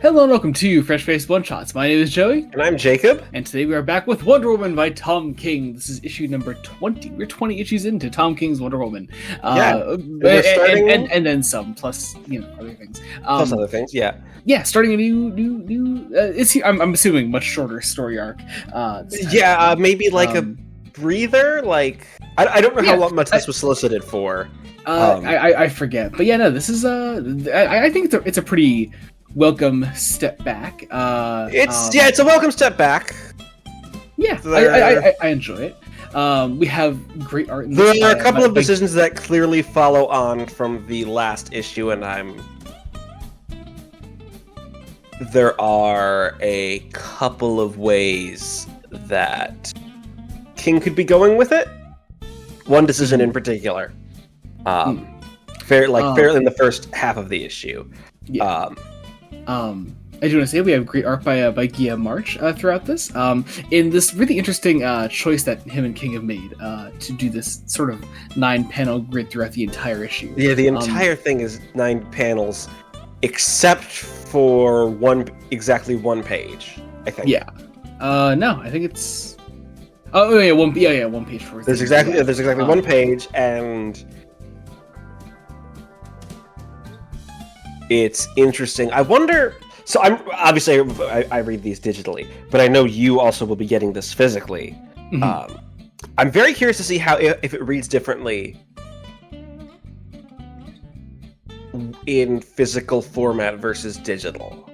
Hello and welcome to Fresh Faced One Shots. My name is Joey, And I'm Jacob. and today we are back with Wonder Woman by Tom King. This is issue number 20. We're 20 issues into Tom King's Wonder Woman. We're starting... and then some, plus other things. Plus other things, yeah. Yeah, starting a new. I'm assuming much shorter story arc. Maybe like a breather. Like I don't know how much this was solicited for. I forget, but this is I think it's a pretty welcome step back. It's a welcome step back. Yeah, I enjoy it. We have great art. There are a couple of decisions that clearly follow on from the last issue, and there are a couple of ways that King could be going with it. One decision in particular, fairly in the first half of the issue. Yeah. I do want to say we have great art by Guillaume March throughout this. In this really interesting choice that him and King have made to do this sort of 9-panel grid throughout the entire issue. Yeah, the entire thing is 9 panels, except for exactly one page, I think. Yeah. No, I think it's. Oh yeah, one page for. There's exactly one page, and it's interesting. I wonder. So I'm obviously I read these digitally, but I know you also will be getting this physically. Mm-hmm. I'm very curious to see if it reads differently in physical format versus digital.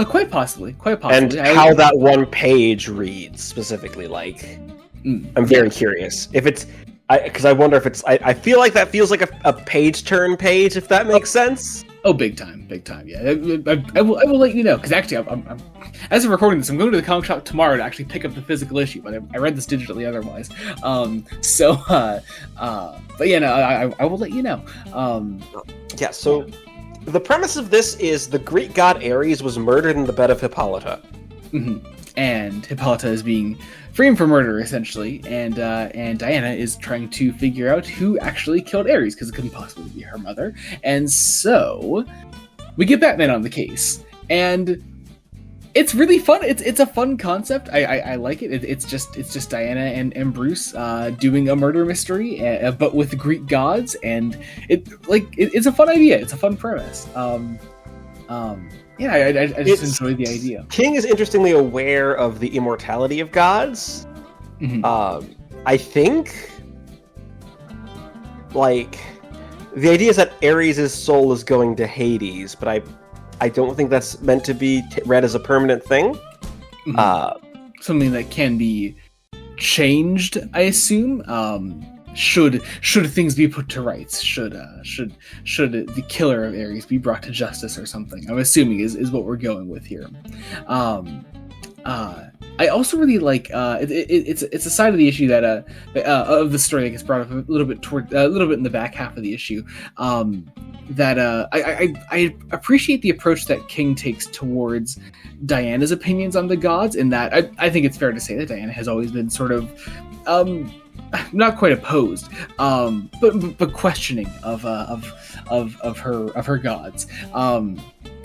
Quite possibly. And how that one page reads specifically. I'm very curious if it's. Because I wonder if it's. I feel like that feels like a page turn page, if that makes sense. Oh, big time, yeah. I will let you know, because actually, I'm as of recording this, I'm going to the comic shop tomorrow to actually pick up the physical issue, but I read this digitally otherwise. I will let you know. So the premise of this is the Greek god Ares was murdered in the bed of Hippolyta. Mm-hmm. And Hippolyta is being framed for murder, essentially, and Diana is trying to figure out who actually killed Ares, because it couldn't possibly be her mother. And so we get Batman on the case, and it's really fun. It's a fun concept. I like it. It's just Diana and Bruce doing a murder mystery, but with Greek gods, and it's a fun idea. It's a fun premise. I just enjoy the idea. King is interestingly aware of the immortality of gods. Mm-hmm. I think, the idea is that Ares' soul is going to Hades, but I don't think that's meant to be read as a permanent thing. Mm-hmm. Something that can be changed, I assume. Should things be put to rights? Should the killer of Ares be brought to justice or something? I'm assuming is what we're going with here. I also really like it's a side of the issue that of the story that gets brought up a little bit in the back half of the issue. I appreciate the approach that King takes towards Diana's opinions on the gods. In that I think it's fair to say that Diana has always been sort of not quite opposed, but questioning of her gods,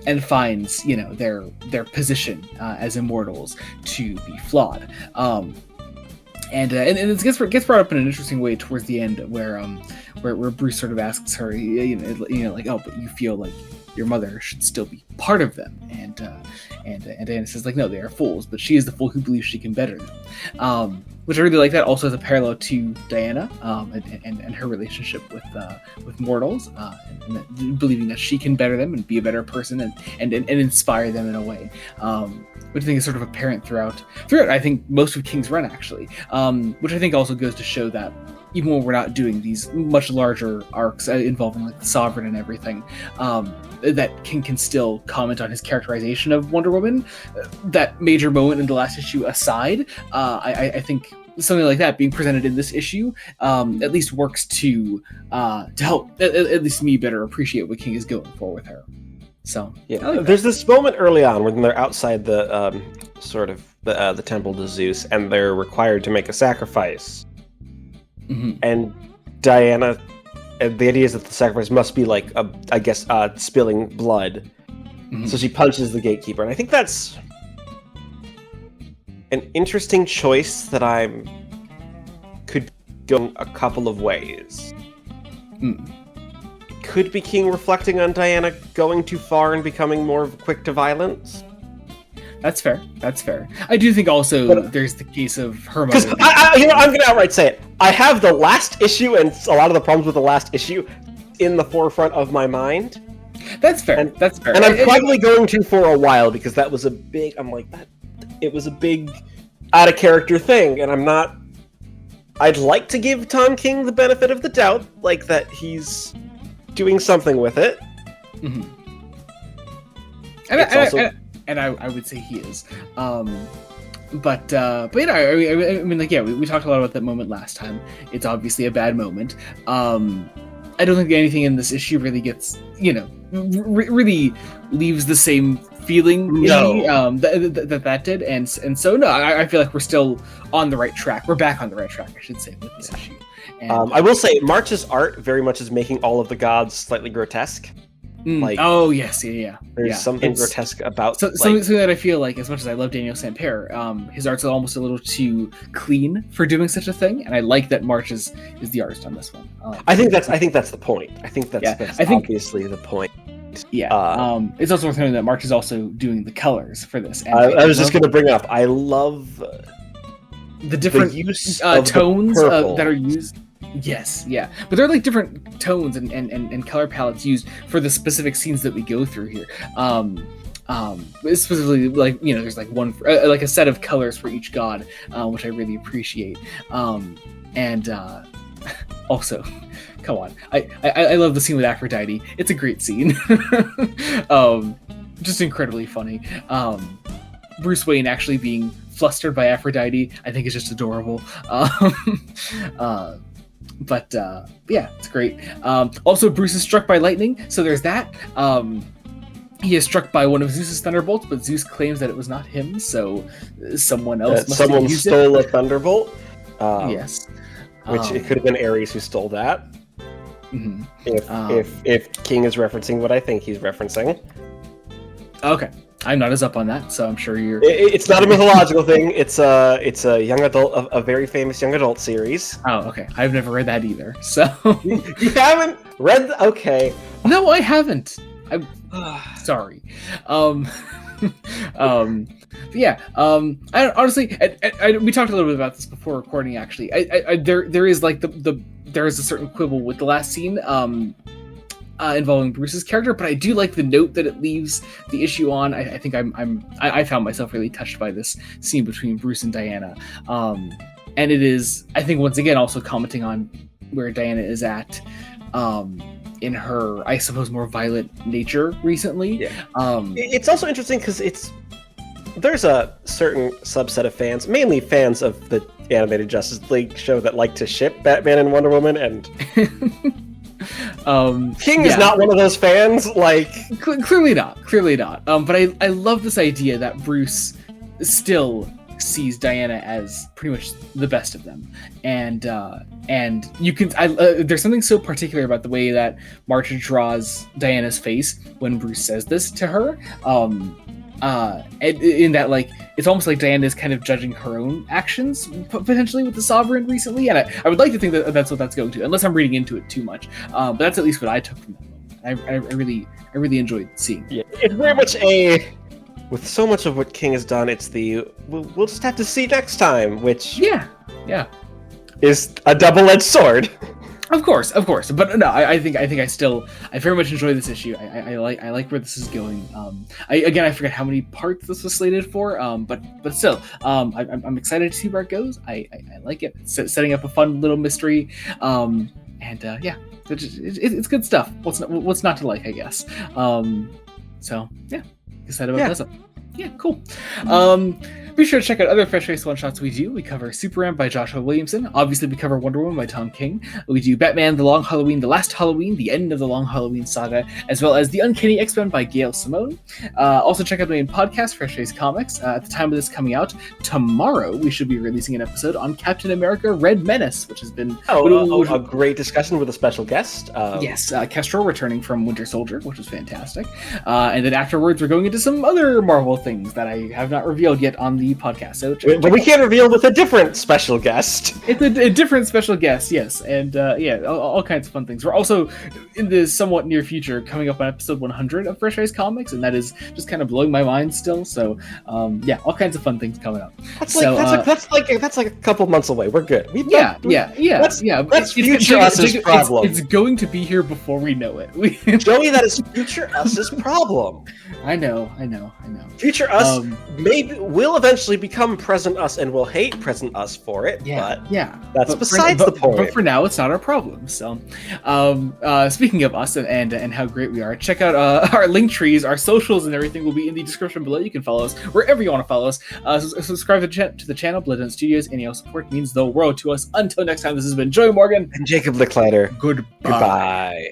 and finds their position as immortals to be flawed, and it gets brought up in an interesting way towards the end, where Bruce sort of asks her, oh, but you feel like your mother should still be part of them, and Diana says, no, they are fools, but she is the fool who believes she can better them. Which I really like. That also has a parallel to Diana and her relationship with mortals, and believing that she can better them and be a better person and inspire them in a way, which I think is sort of apparent throughout. I think most of King's run, actually, which I think also goes to show that even when we're not doing these much larger arcs involving the Sovereign and everything, that King can still comment on his characterization of Wonder Woman. That major moment in the last issue aside, I think something like that being presented in this issue at least works to help at least me better appreciate what King is going for with her. So there's this moment early on when they're outside the the temple to Zeus, and they're required to make a sacrifice. Mm-hmm. And Diana, the idea is that the sacrifice must be spilling blood. So she punches the gatekeeper, and I think that's an interesting choice that could go a couple of ways. It could be King reflecting on Diana going too far and becoming more quick to violence. That's fair. I do think also there's the case of her mother. Because I'm going to outright say it. I have the last issue and a lot of the problems with the last issue in the forefront of my mind. That's fair. That's fair. And I'm probably going to for a while because that was a big. I'm like that. It was a big out of character thing, and I'm not. I'd like to give Tom King the benefit of the doubt, like that he's doing something with it. Mm-hmm. And I would say he is. But you know, I mean, like, yeah, we talked a lot about that moment last time. It's obviously a bad moment. I don't think anything in this issue really gets, you know, really leaves the same feeling that did, and so no, I feel like we're still on the right track. We're back on the right track, I should say, with this issue. And, I will say, March's art very much is making all of the gods slightly grotesque. Like, oh yes, yeah. There's something grotesque about something that I feel like, as much as I love Daniel Sampere, his art's almost a little too clean for doing such a thing, and I like that March is the artist on this one. I think that's the point. I think that's obviously the point. Yeah. It's also worth noting that March is also doing the colors for this. And I was just going to bring up. I love the different use of tones the that are used. Yes, yeah, but there are like different tones and color palettes used for the specific scenes that we go through here. Specifically, like, you know, there's like one like a set of colors for each god, which I really appreciate. And also, come on, I love the scene with Aphrodite. It's a great scene. Just incredibly funny. Bruce Wayne actually being flustered by Aphrodite, I think, is just adorable. But yeah, it's great. Also, Bruce is struck by lightning, so there's that. He is struck by one of Zeus's thunderbolts, but Zeus claims that it was not him, so someone else must have used stole a thunderbolt. Yes, which it could have been Ares who stole that. Mm-hmm. If King is referencing what I think he's referencing. Okay. I'm not as up on that, so I'm sure you're... It's not a mythological thing. It's a young adult, a very famous young adult series. Oh, okay. I've never read that either, so... You haven't read... Okay. No, I haven't. I'm sorry. Yeah. Honestly, we talked a little bit about this before recording, actually. There is like there is a certain quibble with the last scene, involving Bruce's character, but I do like the note that it leaves the issue on. I think I found myself really touched by this scene between Bruce and Diana, and it is, I think, once again also commenting on where Diana is at in her, I suppose, more violent nature recently. Yeah. It's also interesting because there's a certain subset of fans, mainly fans of the animated Justice League show, that like to ship Batman and Wonder Woman, and King is not one of those fans. Like, clearly not. But I love this idea that Bruce still sees Diana as pretty much the best of them, and you can. There's something so particular about the way that March draws Diana's face when Bruce says this to her. In that, like, it's almost like Diana is kind of judging her own actions potentially with the Sovereign recently, and I would like to think that that's what that's going to, unless I'm reading into it too much. But that's at least what I took from that moment. I really enjoyed seeing. Yeah, it's very much with so much of what King has done, it's we'll just have to see next time, which is a double-edged sword. Of course, but no, I think I very much enjoy this issue. I like where this is going. I forget how many parts this was slated for, but still, I'm excited to see where it goes. I like it. It's setting up a fun little mystery, and yeah, it's good stuff. What's not to like, I guess. So yeah, excited about this. Yeah, cool. Be sure to check out other Fresh Race one-shots we do. We cover Superman by Joshua Williamson. Obviously, we cover Wonder Woman by Tom King. We do Batman, The Long Halloween, The Last Halloween, The End of the Long Halloween Saga, as well as The Uncanny X-Men by Gail Simone. Also, check out the main podcast, Fresh Race Comics. At the time of this coming out, tomorrow, we should be releasing an episode on Captain America Red Menace, which has been... a great discussion with a special guest. Yes, Kestrel returning from Winter Soldier, which was fantastic. And then afterwards, we're going into some other Marvel things that I have not revealed yet on the podcast. So but we can't reveal with a different special guest. It's a different special guest, yes. And all kinds of fun things. We're also, in the somewhat near future, coming up on episode 100 of Fresh Race Comics, and that is just kind of blowing my mind still. So, all kinds of fun things coming up. That's like a couple months away. We're good. That's future us's problem. It's going to be here before we know it. Joey, that is future us's problem. I know. Future us will eventually become present us, and will hate present us for it. That's besides the point. But for now, it's not our problem. So, speaking of us and how great we are, check out our link trees, our socials, and everything will be in the description below. You can follow us wherever you want to follow us. Subscribe to the channel, Bloodhound Studios. Any support means the world to us. Until next time, this has been Joey Morgan and Jacob Licklider. Goodbye.